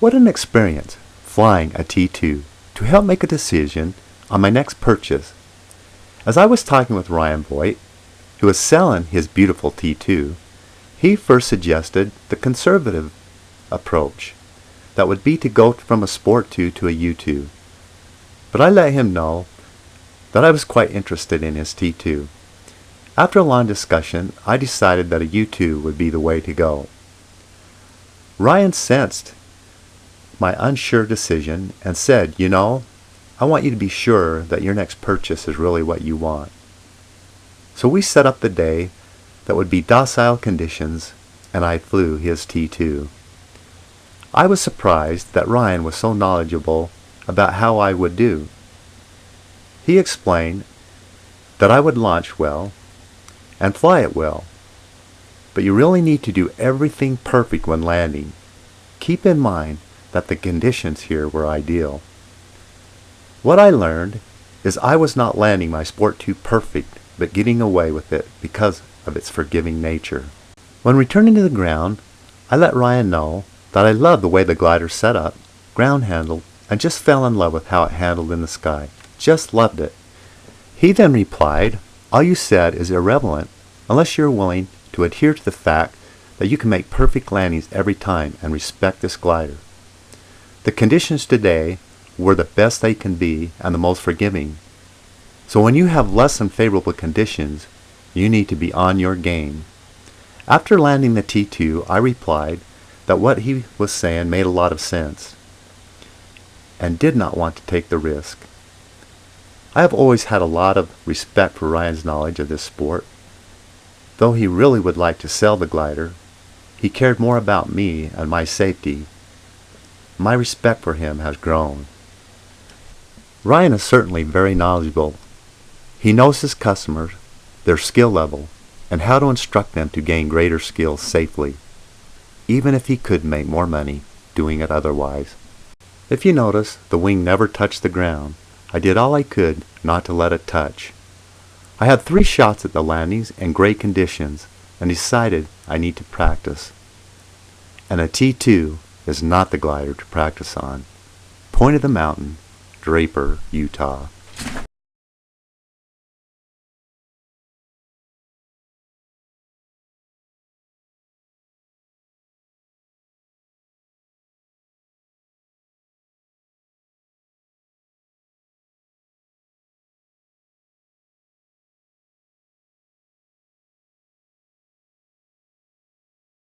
What an experience flying a T2 to help make a decision on my next purchase. As I was talking with Ryan Voight, who was selling his beautiful T2, he first suggested the conservative approach, that would be to go from a Sport 2 to a U2. But I let him know that I was quite interested in his T2. After a long discussion, I decided that a U2 would be the way to go. Ryan sensed my unsure decision and said, "You know, I want you to be sure that your next purchase is really what you want." So we set up the day that would be docile conditions, and I flew his T2. I was surprised that Ryan was so knowledgeable about how I would do. He explained that I would launch well and fly it well, but you really need to do everything perfect when landing. Keep in mind that the conditions here were ideal. What I learned is I was not landing my Sport 2 perfect, but getting away with it because of its forgiving nature. When returning to the ground, I let Ryan know that I loved the way the glider set up, ground handled, and just fell in love with how it handled in the sky. Just loved it. He then replied, "All you said is irrelevant unless you're willing to adhere to the fact that you can make perfect landings every time and respect this glider. The conditions today were the best they can be and the most forgiving. So when you have less than favorable conditions, you need to be on your game." After landing the T2, I replied that what he was saying made a lot of sense and did not want to take the risk. I have always had a lot of respect for Ryan's knowledge of this sport. Though he really would like to sell the glider, he cared more about me and my safety. My respect for him has grown. Ryan is certainly very knowledgeable. He knows his customers, their skill level, and how to instruct them to gain greater skills safely, even if he could make more money doing it otherwise. If you notice, the wing never touched the ground. I did all I could not to let it touch. I had 3 shots at the landings in great conditions and decided I need to practice. And a T2 is not the glider to practice on. Point of the Mountain, Draper, Utah.